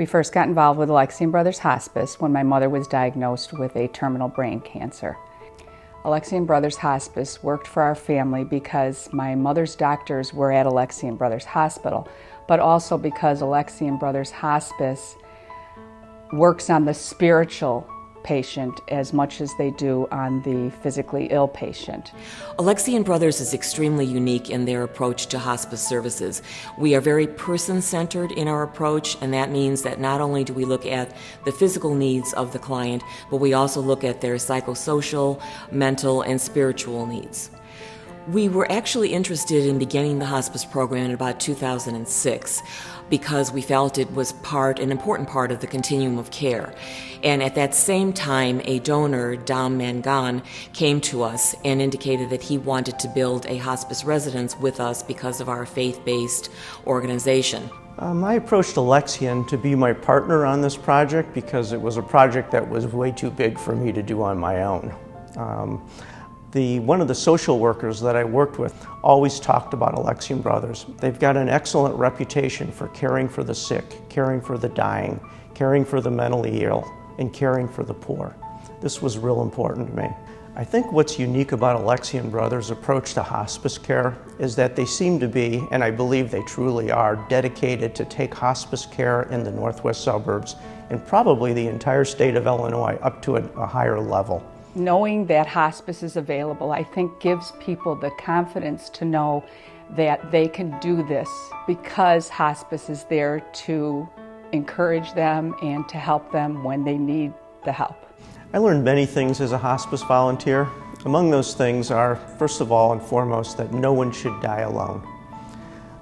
We first got involved with Alexian Brothers Hospice when my mother was diagnosed with a terminal brain cancer. Alexian Brothers Hospice worked for our family because my mother's doctors were at Alexian Brothers Hospital, but also because Alexian Brothers Hospice works on the spiritual patient as much as they do on the physically ill patient. Alexian Brothers is extremely unique in their approach to hospice services. We are very person-centered in our approach, and that means that not only do we look at the physical needs of the client, but we also look at their psychosocial, mental, and spiritual needs. We were actually interested in beginning the hospice program in about 2006 because we felt it was an important part of the continuum of care. And at that same time, a donor, Dam Mangan, came to us and indicated that he wanted to build a hospice residence with us because of our faith-based organization. I approached Alexian to be my partner on this project because it was a project that was way too big for me to do on my own. One of the social workers that I worked with always talked about Alexian Brothers. They've got an excellent reputation for caring for the sick, caring for the dying, caring for the mentally ill, and caring for the poor. This was real important to me. I think what's unique about Alexian Brothers' approach to hospice care is that they seem to be, and I believe they truly are, dedicated to take hospice care in the northwest suburbs and probably the entire state of Illinois up to a higher level. Knowing that hospice is available, I think, gives people the confidence to know that they can do this because hospice is there to encourage them and to help them when they need the help. I learned many things as a hospice volunteer. Among those things are, first of all and foremost, that no one should die alone.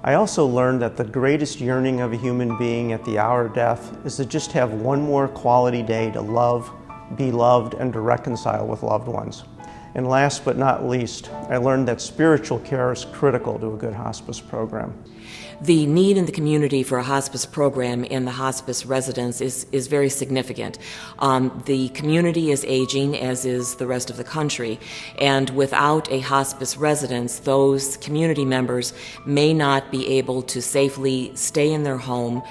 I also learned that the greatest yearning of a human being at the hour of death is to just have one more quality day to love, be loved, and to reconcile with loved ones. And last but not least, I learned that spiritual care is critical to a good hospice program. The need in the community for a hospice program in the hospice residence is very significant. The community is aging, as is the rest of the country, and without a hospice residence, those community members may not be able to safely stay in their home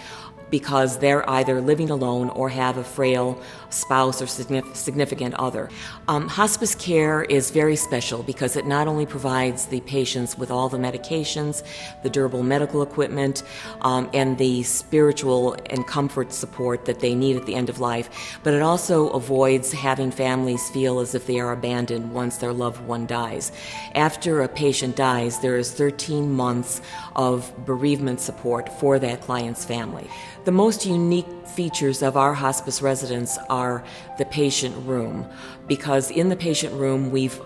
because they're either living alone or have a frail spouse or significant other. Hospice care is very special because it not only provides the patients with all the medications, the durable medical equipment, and the spiritual and comfort support that they need at the end of life, but it also avoids having families feel as if they are abandoned once their loved one dies. After a patient dies, there is 13 months of bereavement support for that client's family. The most unique features of our hospice residence are the patient room, because in the patient room we've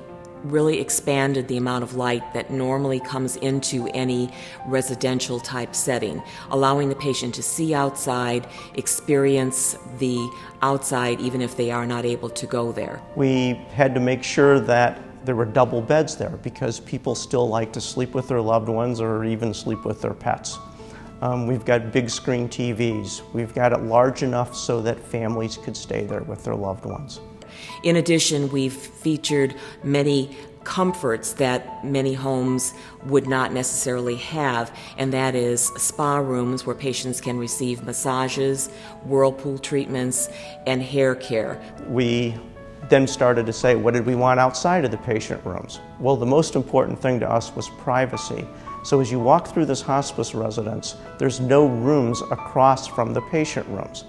really expanded the amount of light that normally comes into any residential type setting, allowing the patient to see outside, experience the outside even if they are not able to go there. We had to make sure that there were double beds there because people still like to sleep with their loved ones or even sleep with their pets. We've got big screen TVs. We've got it large enough so that families could stay there with their loved ones. In addition, we've featured many comforts that many homes would not necessarily have, and that is spa rooms where patients can receive massages, whirlpool treatments, and hair care. We then started to say, what did we want outside of the patient rooms? Well, the most important thing to us was privacy. So as you walk through this hospice residence, there's no rooms across from the patient rooms.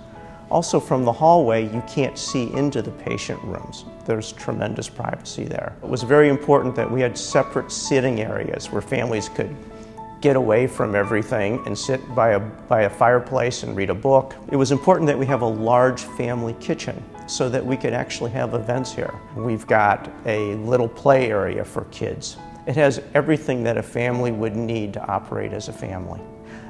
Also from the hallway, you can't see into the patient rooms. There's tremendous privacy there. It was very important that we had separate sitting areas where families could get away from everything and sit by a fireplace and read a book. It was important that we have a large family kitchen so that we could actually have events here. We've got a little play area for kids. It has everything that a family would need to operate as a family.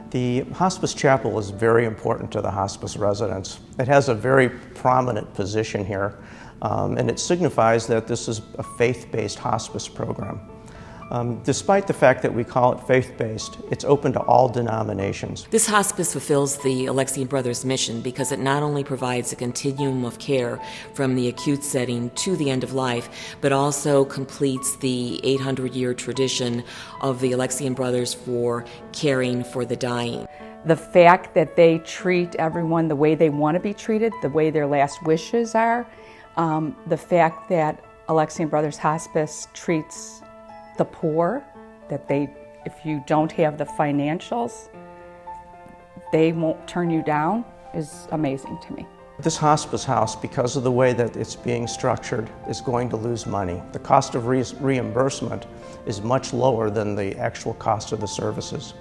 The hospice chapel is very important to the hospice residents. It has a very prominent position here, and it signifies that this is a faith-based hospice program. Despite the fact that we call it faith-based, it's open to all denominations. This hospice fulfills the Alexian Brothers mission because it not only provides a continuum of care from the acute setting to the end of life, but also completes the 800-year tradition of the Alexian Brothers for caring for the dying. The fact that they treat everyone the way they want to be treated, the way their last wishes are, the fact that Alexian Brothers Hospice treats the poor, that if you don't have the financials, they won't turn you down, is amazing to me. This hospice house, because of the way that it's being structured, is going to lose money. The cost of reimbursement is much lower than the actual cost of the services.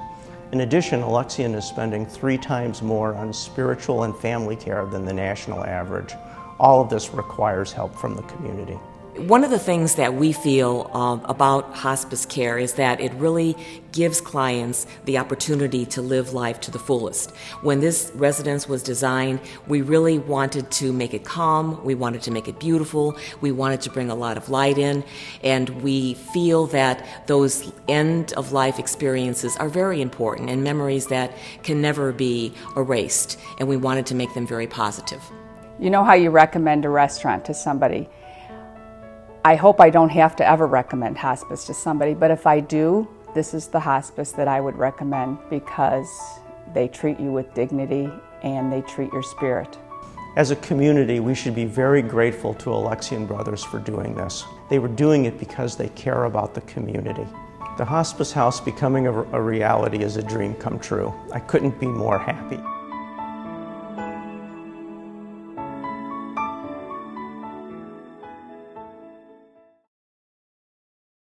In addition, Alexian is spending 3 times more on spiritual and family care than the national average. All of this requires help from the community. One of the things that we feel about hospice care is that it really gives clients the opportunity to live life to the fullest. When this residence was designed, we really wanted to make it calm, we wanted to make it beautiful, we wanted to bring a lot of light in, and we feel that those end-of-life experiences are very important and memories that can never be erased, and we wanted to make them very positive. You know how you recommend a restaurant to somebody? I hope I don't have to ever recommend hospice to somebody, but if I do, this is the hospice that I would recommend because they treat you with dignity and they treat your spirit. As a community, we should be very grateful to Alexian Brothers for doing this. They were doing it because they care about the community. The hospice house becoming a reality is a dream come true. I couldn't be more happy.